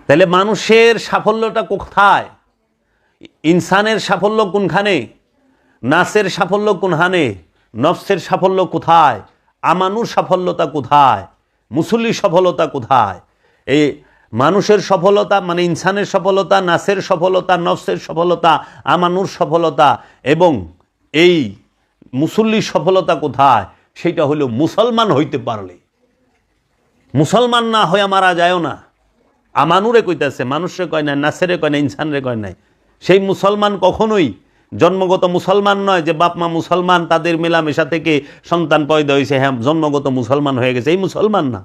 তাহলে মানুষের সাফল্যটা কোথায়? ইনসানের সাফল্য কোনখানে? নাসের সাফল্য কোনখানে? নফসের সাফল্য কোথায়? আমানুর সাফল্যতা কোথায়? মুসল্লির সফলতা কোথায়? এই মানুষের সফলতা মানে ইনসানের সফলতা, নাসের সফলতা, নফসের সফলতা, আমানুর সফলতা এবং এই মুসল্লির সফলতা কোথায়? সেটা হলো মুসলমান হইতে পারলে। মুসলমান না হয়ে মারা যায়ও না। আমানুরে কইতেছে, মানুষরে কয় নাই, নাসেরে কয় নাই, ইনসানরে কয় নাই। সেই মুসলমান কখনোই জন্মগত মুসলমান নয় যে বাপ মা মুসলমান, তাদের মেলামেশা থেকে সন্তান পয়দা হয়েছে, হ্যাঁ জন্মগত মুসলমান হয়ে গেছে, এই মুসলমান না।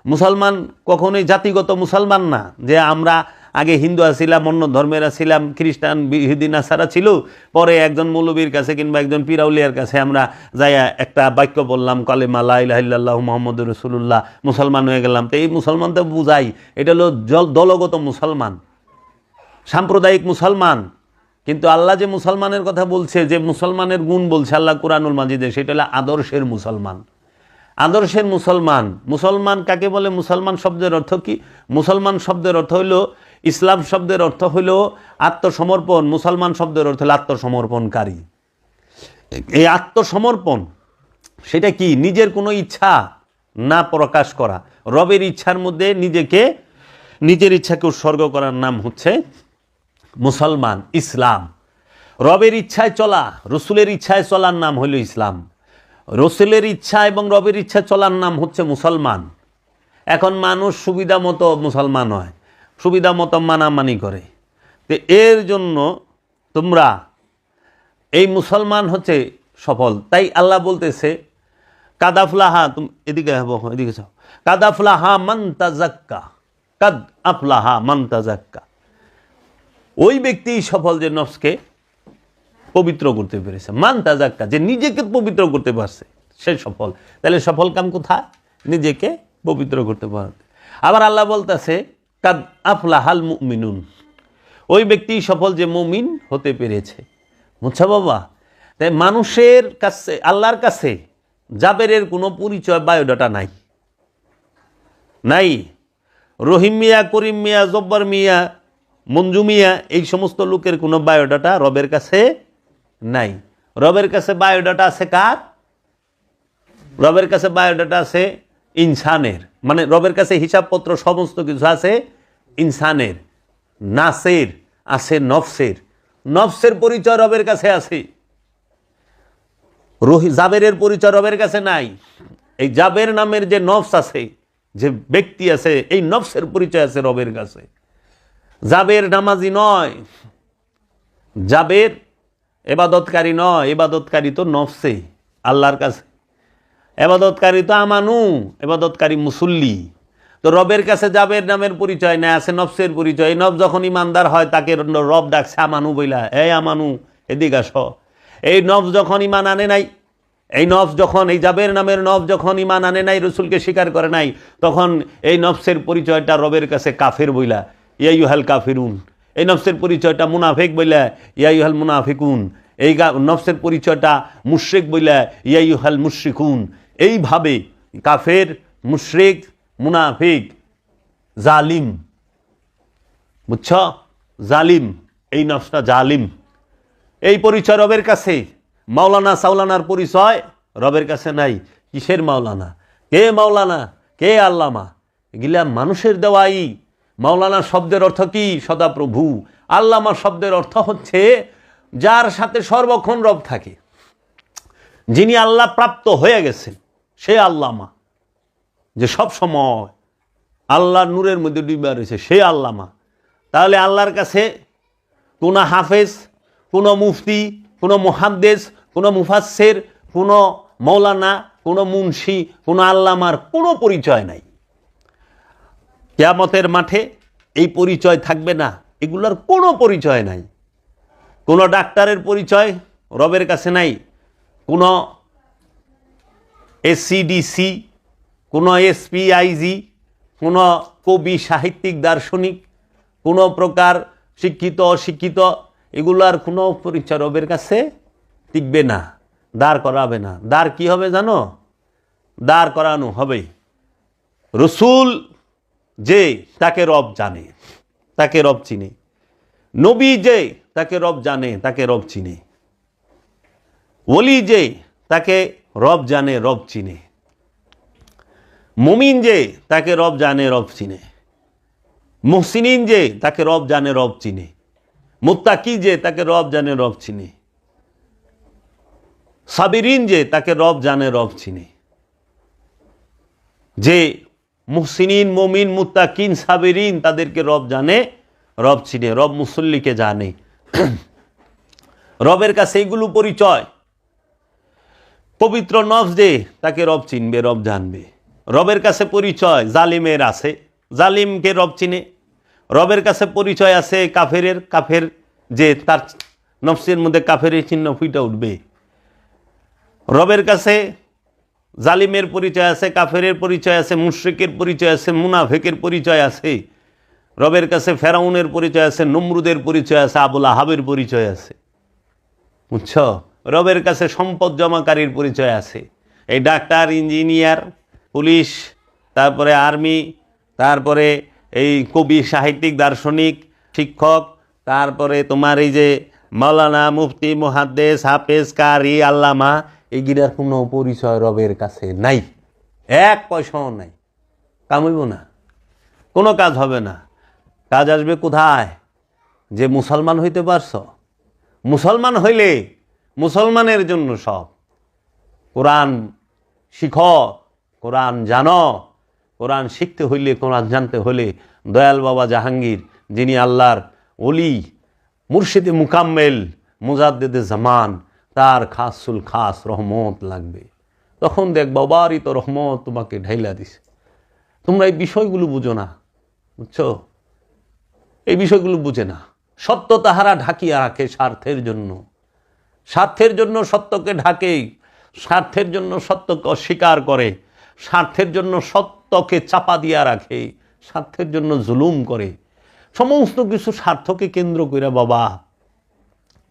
মুসলমান কখনোই জাতিগত মুসলমান না, যে আমরা আগে হিন্দু আছিলাম, অন্য ধর্মের আছিলাম, খ্রিস্টান ইহুদি নাসারা ছিল, পরে একজন মৌলবীর কাছে কিংবা একজন পীরাউলিয়ার কাছে আমরা যাইয়া একটা বাক্য বললাম, কালেমা লা ইলাহা ইল্লাল্লাহু মুহাম্মাদুর রাসূলুল্লাহ, মুসলমান হয়ে গেলাম। তো এই মুসলমান তো বুঝাই, এটা হলো দলগত মুসলমান, সাম্প্রদায়িক মুসলমান। কিন্তু আল্লাহ যে মুসলমানের কথা বলছে, যে মুসলমানের গুণ বলছে আল্লাহ কুরআনুল মাজিদে, সেটা হলো আদর্শের মুসলমান। আদর্শের মুসলমান। মুসলমান কাকে বলে? মুসলমান শব্দের অর্থ কি? মুসলমান শব্দের অর্থ হইল, ইসলাম শব্দের অর্থ হইল আত্মসমর্পণ, মুসলমান শব্দের অর্থ হল আত্মসমর্পণকারী। এই আত্মসমর্পণ সেটা কি? নিজের কোনো ইচ্ছা না প্রকাশ করা, রবের ইচ্ছার মধ্যে নিজের ইচ্ছাকে উৎসর্গ করার নাম হচ্ছে মুসলমান, ইসলাম। রবের ইচ্ছায় চলা, রসুলের ইচ্ছায় চলার নাম হইল ইসলাম। রসুলের ইচ্ছা এবং রবের ইচ্ছা চলার নাম হচ্ছে মুসলমান। এখন মানুষ সুবিধা মতো মুসলমান হয়, সুবিধা মতো মানামানি করে। তো এর জন্য তোমরা এই মুসলমান হচ্ছে সফল। তাই আল্লাহ বলতেছে কাদাফলাহা, তুমি এদিকে এদিকে যাও, কাদাফলাহা মান তাজাক্কা, কাদ আফলাহা মান তাজাক্কা। ওই ব্যক্তি সফল যে নফসকে পবিত্র করতে পেরেছে, মান তাজাক্কা, যে নিজেকে পবিত্র করতে পারছে, সে সফল। তাহলে সফল কাম কোথায়? নিজেকে পবিত্র করতে পারবে। আবার আল্লাহ বলতেছে কাদ আফলাহাল মুমিনুন, ওই ব্যক্তি সফল যে মুমিন হতে পেরেছে। বুঝছো বাবা? তাই মানুষের কাছে, আল্লাহর কাছে জাবেরের কোনো পরিচয়, বায়োডাটা নাই। রহিম মিয়া, করিম মিয়া, জব্বার মিয়া, মঞ্জু মিয়া, এই সমস্ত লোকের কোনো বায়োডাটা রবের কাছে নাই। রবের কাছে বায়োডাটা আছে কার? রবের কাছে বায়োডাটা আছে ইনসানের, মানে রবের কাছে হিসাবপত্র সমস্ত কিছু আছে ইনসানের। নাসের আছে নফসের, নফসের পরিচয় রবের কাছে আছে, জাবেরের পরিচয় রবের কাছে নাই। এই জাবের নামের যে নফস আছে, যে ব্যক্তি আছে, এই নফসের পরিচয় আছে রবের কাছে। জাবের নামাজি নয়, জাবের এবাদতকারী নয়, এবাদতকারী তো নফসে আল্লাহর কাছে। এবাদতকারী তো আমানু, এবাদতকারী মুসল্লি। তো রবের কাছে জাবের নামের পরিচয় নেই, আছে নফসের পরিচয়। নফস যখন ইমানদার হয় তাকে রব ডাকছে আমানু বইলা, এই আমানু এদিকে আস। এই নফস যখন ইমান আনে নাই, এই নফস যখন, এই জাবের নামের নফস যখন ইমান আনে নাই, রসুলকে স্বীকার করে নাই, তখন এই নফসের পরিচয়টা রবের কাছে কাফের বইলা, ইয়াইয়ুহাল কাফিরুন। এই নফসের পরিচয়টা মুনাফিক বইলা, ইয়াইয়ুহাল মুনাফিকুন। এই নফসের পরিচয়টা মুশরিক বইলা, ইয়াইয়ুহাল মুশরিকুন। এইভাবে কাফের, মুশরিক, মুনাফিক, জালিম, বুঝছ? জালিম, এই নফসটা জালিম, এই পরিচয় রবের কাছে। মাওলানা সাওলানার পরিচয় রবের কাছে নাই। কিসের মাওলানা? কে মাওলানা? কে আল্লামা? এগুলা মানুষের দেওয়াই। মাওলানা শব্দের অর্থ কি? সদাপ্রভু। আল্লামা শব্দের অর্থ হচ্ছে যার সাথে সর্বক্ষণ রব থাকে, যিনি আল্লাহ প্রাপ্ত হয়ে গেছেন, সে আল্লামা। যে সব সময় আল্লাহর নূরের মধ্যে ডুবে রয়েছে, সে আল্লামা। তাহলে আল্লাহর কাছে কোনো হাফেজ, কোনো মুফতি, কোনো মুহাদ্দিস, কোনো মুফাসসির, কোনো মৌলানা, কোনো মুন্সি, কোনো আল্লামার কোনো পরিচয় নাই। কিয়ামতের মাঠে এই পরিচয় থাকবে না, এগুলোর কোনো পরিচয় নাই। কোনো ডাক্তারের পরিচয় রবের কাছে নাই, কোনো এসিডিসি, কোনো এসপিআইজি, কোনো কবি, সাহিত্যিক, দার্শনিক, কোনো প্রকার শিক্ষিত অশিক্ষিত, এগুলার কোনো পরিচয় রবের কাছে টিকবে না, দাঁড় করাবে না। দাঁড় কি হবে জানো? দাঁড় করানো হবে রসুল যে তাকে রব জানে, তাকে রব চিনে। নবী যে তাকে রব জানে, তাকে রব চিনে। ওলি যে তাকে রব জানে, রব চিনে। মুমিন যে তাকে রব জানে, রব চিনে। মুহসিনিন যে তাকে রব জানে, রব চিনে। মুত্তাকি যে তাকে রব জানে, রব চিনে। সাবিরিন যে তাকে রব জানে, রব চিনে। যে মুহসিনিন, মুমিন, মুত্তাকিন, সাবিরিন তাদেরকে রব জানে, রব চিনে। রব মুসল্লিকে জানে। রবের কাছে এইগুলো পরিচয়। পবিত্র নফস যে তাকে রব চিনবে, রব জানবে। রবের কাছে পরিচয় জালিমের আছে, জালিমকে রব চিনে। রবের কাছে পরিচয় আছে কাফেরের, কাফের যে তার নফসের মধ্যে কাফেরের চিহ্ন ফুটে উঠবে। রবের কাছে জালিমের পরিচয় আছে, কাফেরের পরিচয় আছে, মুশরিকের পরিচয় আছে, মুনাফিকের পরিচয় আছে। রবের কাছে ফেরাউনের পরিচয় আছে, নমরুদের পরিচয় আছে, আবুল আহাবের পরিচয় আছে। বুঝছ? রবের কাছে সম্পদ জমাকারীর পরিচয় আছে। এই ডাক্তার, ইঞ্জিনিয়ার, পুলিশ, তারপরে আর্মি, তারপরে এই কবি, সাহিত্যিক, দার্শনিক, শিক্ষক, তারপরে তোমার এই যে মাওলানা, মুফতি, মুহাদ্দিস, হাফেজ, কারি, আল্লামা, এইগুলার কোনো পরিচয় রবের কাছে নাই। এক পয়সাও নাই। কামইব না, কোনো কাজ হবে না। কাজ আসবে কোথায়? যে মুসলমান হইতে পারছ। মুসলমান হইলে মুসলমানের জন্য সব। কোরআন শিখো, কোরআন জানো। কোরআন শিখতে হইলে, কোরআন জানতে হলে দয়াল বাবা জাহাঙ্গীর, যিনি আল্লাহর ওলি, মুর্শিদে মুকাম্মেল, মুজাদ্দিদে জামান, তার খাসুল খাস রহমত লাগবে। তখন দেখ বাবারই তো রহমত তোমাকে ঢাইলা দিছে। তোমরা এই বিষয়গুলো বুঝো না, বুঝছো? এই বিষয়গুলো বুঝে না। সত্য তাহারা ঢাকিয়া রাখে স্বার্থের জন্য। স্বার্থের জন্য সত্যকে ঢাকে, স্বার্থের জন্য সত্যকে অস্বীকার করে, স্বার্থের জন্য সত্যকে চাপা দিয়া রাখে, স্বার্থের জন্য জুলুম করে। সমস্ত কিছু স্বার্থকে কেন্দ্র করে বাবা,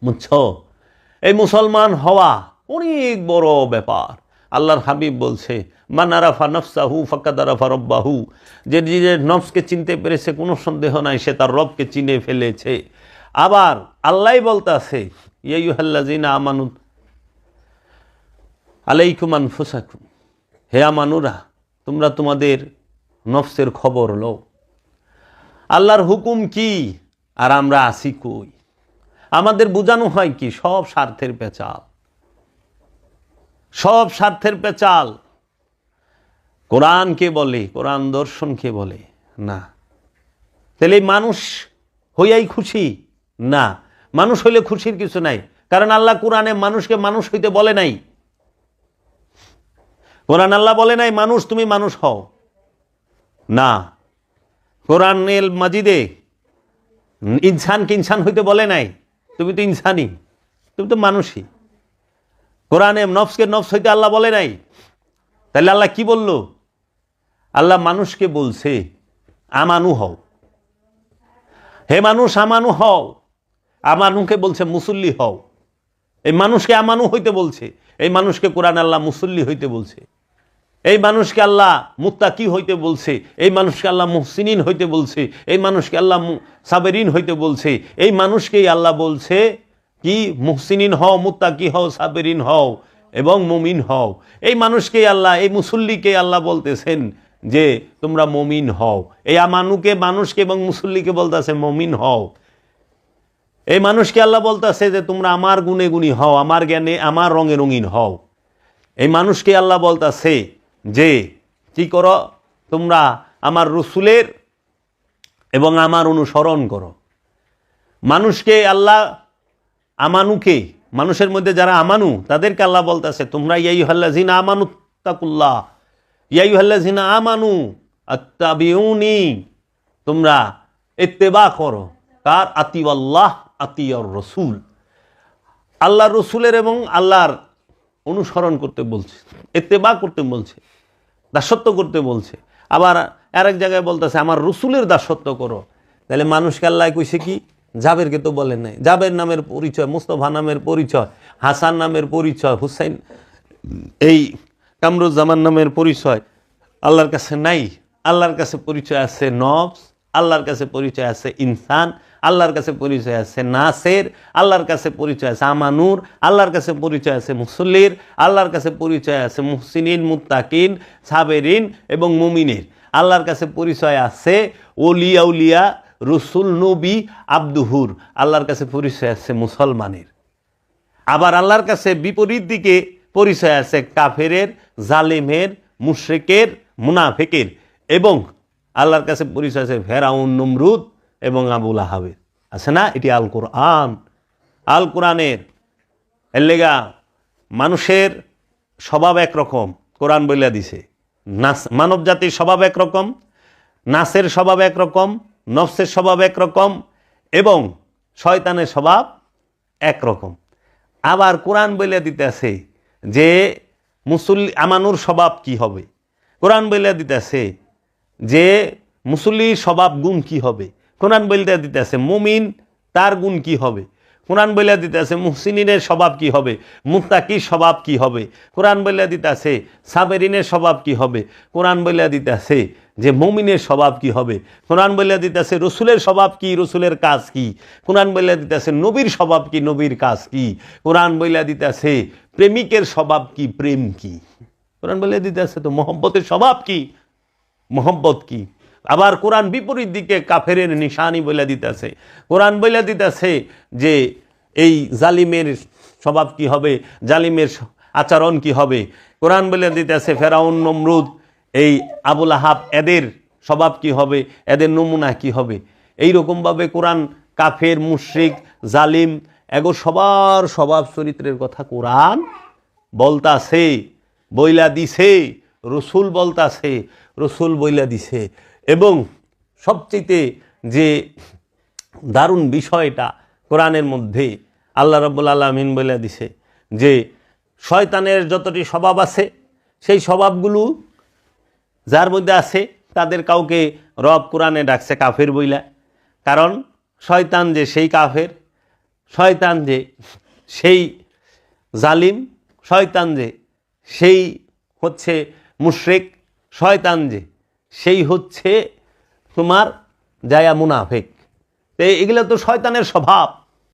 বুঝছো? এই মুসলমান হওয়া অনেক বড় ব্যাপার। আল্লাহর হাবিব বলছে, মান আরাফা নফসাহু ফাকাদ আরাফা রব্বাহু। যে নিজের নফসকে চিনতে পেরেছে, কোনো সন্দেহ নাই সে তার রবকে চিনে ফেলেছে। আবার আল্লাহ বলতেছে, ইয়া আইয়ুহাল্লাযিনা আমানু আলাইকুম আনফুসাকুম, হে আমানুরা, তোমরা তোমাদের নফসের খবর লও। আল্লাহর হুকুম কি আর আমরা আসি কই? আমাদের বোঝানো হয় কি? সব স্বার্থের পেঁচাল, সব স্বার্থের পেঁচাল। কোরআন কে বলে? কোরআন দর্শন কে বলে? না। তাহলে মানুষ হইয়াই খুশি? না, মানুষ হইলে খুশির কিছু নাই। কারণ আল্লাহ কোরআনে মানুষকে মানুষ হইতে বলে নাই। কোরআন আল্লাহ বলে নাই মানুষ তুমি মানুষ হও, না। কোরআনুল মাজিদে ইনসানকে ইনসান হইতে বলে নাই, তুমি তো ইনসানই, তুমি তো মানুষই। কোরআনে নফসকে নফস হইতে আল্লাহ বলে নাই। তাহলে আল্লাহ কি বলল? আল্লাহ মানুষকে বলছে আমানু হও। হে মানুষ আমানু হও। আমানুকে বলছে মুসল্লি হও। এই মানুষকে আমানু হইতে বলছে। এই মানুষকে কোরআন আল্লাহ মুসল্লি হইতে বলছে। এই মানুষকে আল্লাহ মুত্তাকি হইতে বলছে। এই মানুষকে আল্লাহ মুহসিনিন হইতে বলছে। এই মানুষকে আল্লাহ সাবেরিন হইতে বলছে। এই মানুষকেই আল্লাহ বলছে কি? মুহসিনিন হও, মুত্তাকি হও, সাবেরিন হও এবং মুমিন হও। এই মানুষকেই আল্লাহ, এই মুসল্লিকে আল্লাহ বলতেছেন যে তোমরা মুমিন হও। এই আমানুকে, মানুষকে এবং মুসল্লিকে বলতেছে মুমিন হও। এই মানুষকে আল্লাহ বলতেছে যে তোমরা আমার গুণে গুণী হও, আমার জ্ঞানে, আমার রঙে রঙিন হও। এই মানুষকে আল্লাহ বলতেছে যে কি করো? তোমরা আমার রসুলের এবং আমার অনুসরণ করো। মানুষকে আল্লাহ আমানুকে, মানুষের মধ্যে যারা আমানু তাদেরকে আল্লাহ বলতেছে তোমরা ইয়া আইয়ুহাল্লাযিনা আমানু তাকুল্লাহ, ইয়া আইয়ুহাল্লাযিনা আমানু আত্তাবিউনি, তোমরা ইত্তেবা করো। কার? আতিউল্লাহ আতিউর রসুল। আল্লাহর রসুলের এবং আল্লাহর অনুসরণ করতে বলছে, ইত্তেবা করতে বলছে, দাসত্ব করতে বলছে। আবার আরেক জায়গায় বলতেছে আমার রসুলের দাসত্ব করো। তাহলে মানুষকে আল্লাহ কইছে কি? জাবেরকে তো বলেন নাই। জাবের নামের পরিচয়, মুস্তফা নামের পরিচয়, হাসান নামের পরিচয়, হুসাইন, এই কামরুজ্জামান নামের পরিচয় আল্লাহর কাছে নাই। আল্লাহর কাছে পরিচয় আছে নফস, আল্লাহর কাছে পরিচয় আছে ইনসান, আল্লাহর কাছে পরিচয় আছে নাসের, আল্লাহর কাছে পরিচয় আছে আমানুর, আল্লাহর কাছে পরিচয় আছে মুসল্লির, আল্লাহর কাছে পরিচয় আছে মুহসিনিন, মুত্তাকিন, সাবেরিন এবং মুমিনের। আল্লাহর কাছে পরিচয় আছে ওলিয়া উলিয়া, রসুল, নবী, আব্দুহুর। আল্লাহর কাছে পরিচয় আছে মুসলমানের। আবার আল্লাহর কাছে বিপরীত দিকে পরিচয় আছে কাফেরের, জালেমের, মুশরিকের, মুনাফিকের। এবং আল্লাহর কাছে পরিচয় আছে ফেরাউন, নমরুদ এবং আবুল আহাবের। আছে না? এটি আল কোরআন। আল কোরআনের এর লেগা মানুষের স্বভাব একরকম, কোরআন বইলা দিছে। মানব জাতির স্বভাব একরকম, নাসের স্বভাব একরকম, নফসের স্বভাব একরকম এবং শয়তানের স্বভাব একরকম। আবার কোরআন বইলা দিতেছে যে আমানুর স্বভাব কি হবে। কোরআন বইলা দিতেছে যে মুসল্লির স্বভাব গুণ কি হবে। কোরআন বইলা দিতেছে মুমিন তার গুণ কি হবে। কোরআন বইলা দিতেছে মুহসিনের স্বভাব কি হবে, মুত্তাকির স্বভাব কি হবে। কোরআন বইলা দিতেছে সাবেরিনের স্বভাব কি হবে। কোরআন বইলা দিতেছে যে মুমিনের স্বভাব কি হবে। কোরআন বইলা দিতেছে রসুলের স্বভাব কি, রসুলের কাজ কি। কোরআন বইলা দিতেছে নবীর স্বভাব কি, নবীর কাজ কি। কোরআন বইলা দিতেছে প্রেমিকের স্বভাব কি, প্রেম কি। কোরআন বইলা দিতেছে তো মোহব্বতের স্বভাব কি, মোহব্বত কি। আবার কোরআন বিপরীত দিকে কাফেরের নিশানি বলে দিতেছে। কোরআন বলে দিতেছে যে এই জালিমের স্বভাব কি হবে, জালিমের আচরণ কি হবে। কোরআন বলে দিতেছে ফেরাউন, নমরুদ, এই আবুল আহাব, এদের স্বভাব কি হবে, এদের নমুনা কি হবে। এই রকমভাবে কোরআন কাফের, মুশরিক, জালিম এগো সবার স্বভাব চরিত্রের কথা কোরআন বলতাছে, বইলা দিছে। রসুল বলতাছে, রসুল বইলা দিছে। এবং সবচেয়ে যে দারুণ বিষয়টা কোরআনের মধ্যে আল্লাহ রাব্বুল আলামিন বলে দিছে যে শয়তানের যতটি স্বভাব আছে সেই স্বভাবগুলো যার মধ্যে আছে তাদের কাউকে রব কোরআনে ডাকছে কাফের বইলা। কারণ শয়তান যে সেই কাফের, শয়তান যে সেই জালিম, শয়তান যে সেই হচ্ছে মুশরিক, শয়তান যে সেই হচ্ছে তোমার জায়া মুনাফিক। তো এগুলো তো শয়তানের স্বভাব।